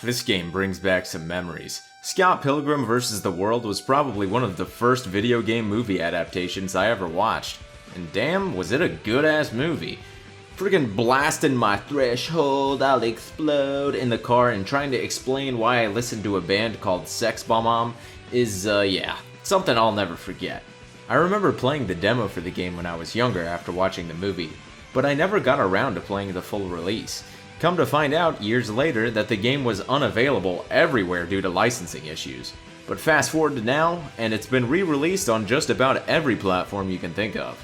This game brings back some memories. Scott Pilgrim vs. the World was probably one of the first video game movie adaptations I ever watched. And damn, was it a good-ass movie. Friggin' blasting my threshold, I'll explode in the car and trying to explain why I listened to a band called Sex Bomb is, something I'll never forget. I remember playing the demo for the game when I was younger after watching the movie, but I never got around to playing the full release. Come to find out years later that the game was unavailable everywhere due to licensing issues. But fast forward to now, and it's been re-released on just about every platform you can think of.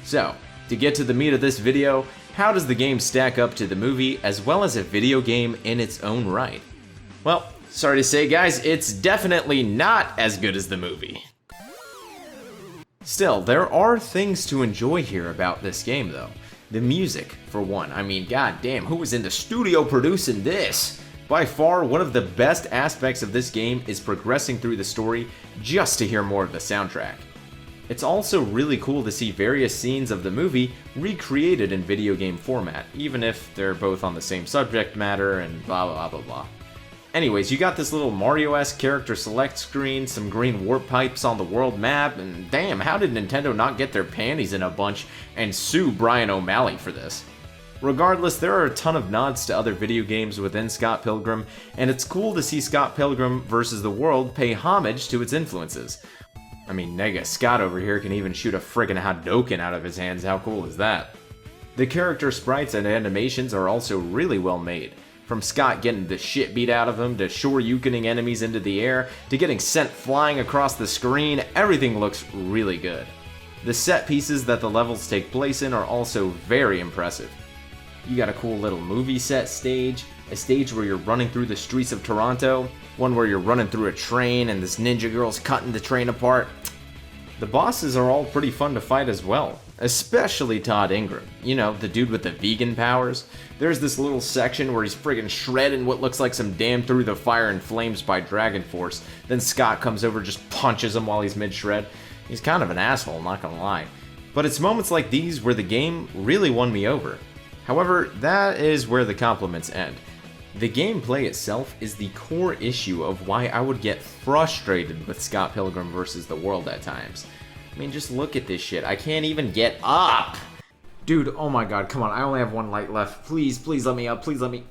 So, to get to the meat of this video, how does the game stack up to the movie as well as a video game in its own right? Well, sorry to say guys, it's definitely not as good as the movie. Still, there are things to enjoy here about this game though. The music, for one. I mean, goddamn, who was in the studio producing this? By far, one of the best aspects of this game is progressing through the story just to hear more of the soundtrack. It's also really cool to see various scenes of the movie recreated in video game format, even if they're both on the same subject matter and blah blah blah blah. Anyways, you got this little Mario-esque character select screen, some green warp pipes on the world map, and damn, how did Nintendo not get their panties in a bunch and sue Brian O'Malley for this? Regardless, there are a ton of nods to other video games within Scott Pilgrim, and it's cool to see Scott Pilgrim vs. the World pay homage to its influences. I mean, nigga, Scott over here can even shoot a friggin' Hadouken out of his hands, how cool is that? The character sprites and animations are also really well made. From Scott getting the shit beat out of him, to shoryukening enemies into the air, to getting sent flying across the screen, everything looks really good. The set pieces that the levels take place in are also very impressive. You got a cool little movie set stage, a stage where you're running through the streets of Toronto, one where you're running through a train and this ninja girl's cutting the train apart. The bosses are all pretty fun to fight as well, especially Todd Ingram. You know, the dude with the vegan powers. There's this little section where he's friggin' shredding what looks like some damn through the fire and flames by Dragon Force. Then Scott comes over, just punches him while he's mid-shred. He's kind of an asshole, not gonna lie. But it's moments like these where the game really won me over. However, that is where the compliments end. The gameplay itself is the core issue of why I would get frustrated with Scott Pilgrim vs. the World at times. I mean, just look at this shit. I can't even get up! Dude, oh my god, come on, I only have one light left. Please let me up, please let me...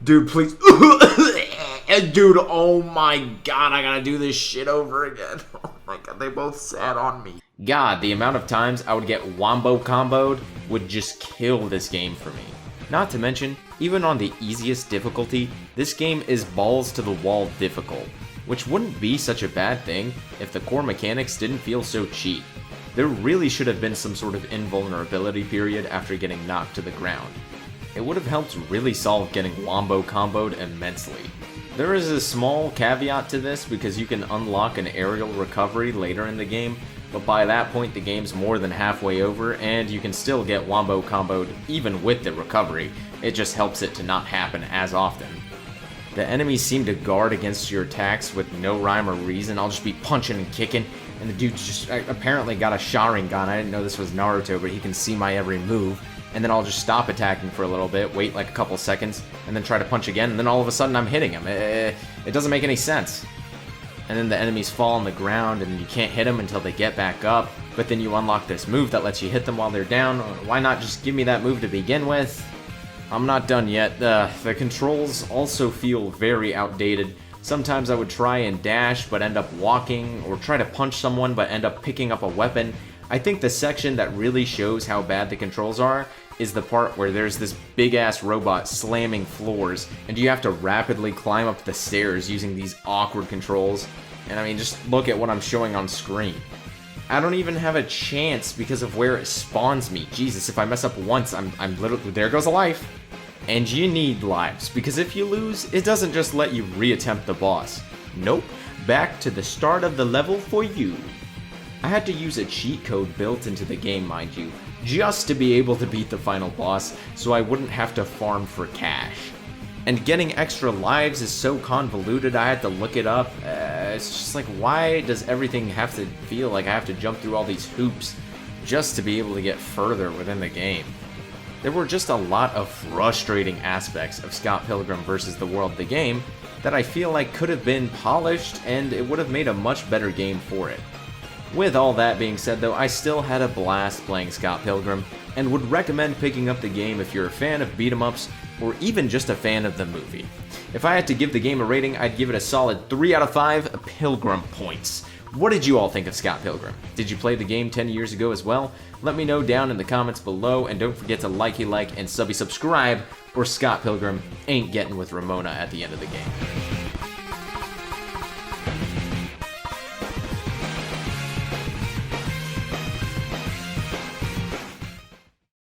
Dude, please... Dude, oh my god, I gotta do this shit over again. Oh my god, they both sat on me. God, the amount of times I would get wombo comboed would just kill this game for me. Not to mention, even on the easiest difficulty, this game is balls to the wall difficult, which wouldn't be such a bad thing if the core mechanics didn't feel so cheap. There really should have been some sort of invulnerability period after getting knocked to the ground. It would have helped really solve getting wombo comboed immensely. There is a small caveat to this because you can unlock an aerial recovery later in the game, but by that point the game's more than halfway over and you can still get wombo comboed even with the recovery. It just helps it to not happen as often. The enemies seem to guard against your attacks with no rhyme or reason. I'll just be punching and kicking, and the dude's just apparently got a Sharingan. I didn't know this was Naruto, but he can see my every move. And then I'll just stop attacking for a little bit, wait like a couple seconds, and then try to punch again, and then all of a sudden I'm hitting him. It doesn't make any sense. And then the enemies fall on the ground, and you can't hit them until they get back up. But then you unlock this move that lets you hit them while they're down. Why not just give me that move to begin with? I'm not done yet. The controls also feel very outdated. Sometimes I would try and dash, but end up walking, or try to punch someone, but end up picking up a weapon. I think the section that really shows how bad the controls are is the part where there's this big-ass robot slamming floors, and you have to rapidly climb up the stairs using these awkward controls. And I mean, just look at what I'm showing on screen. I don't even have a chance because of where it spawns me. Jesus, if I mess up once, I'm literally... There goes a life. And you need lives, because if you lose, it doesn't just let you reattempt the boss. Nope, back to the start of the level for you. I had to use a cheat code built into the game, mind you, just to be able to beat the final boss, so I wouldn't have to farm for cash. And getting extra lives is so convoluted, I had to look it up. It's just like, why does everything have to feel like I have to jump through all these hoops just to be able to get further within the game? there were just a lot of frustrating aspects of Scott Pilgrim vs. the World the game that I feel like could have been polished and it would have made a much better game for it. With all that being said though, I still had a blast playing Scott Pilgrim and would recommend picking up the game if you're a fan of beat 'em ups or even just a fan of the movie. If I had to give the game a rating, I'd give it a solid 3 out of 5 Pilgrim points. What did you all think of Scott Pilgrim? Did you play the game 10 years ago as well? Let me know down in the comments below, and don't forget to like and subscribe, or Scott Pilgrim ain't getting with Ramona at the end of the game.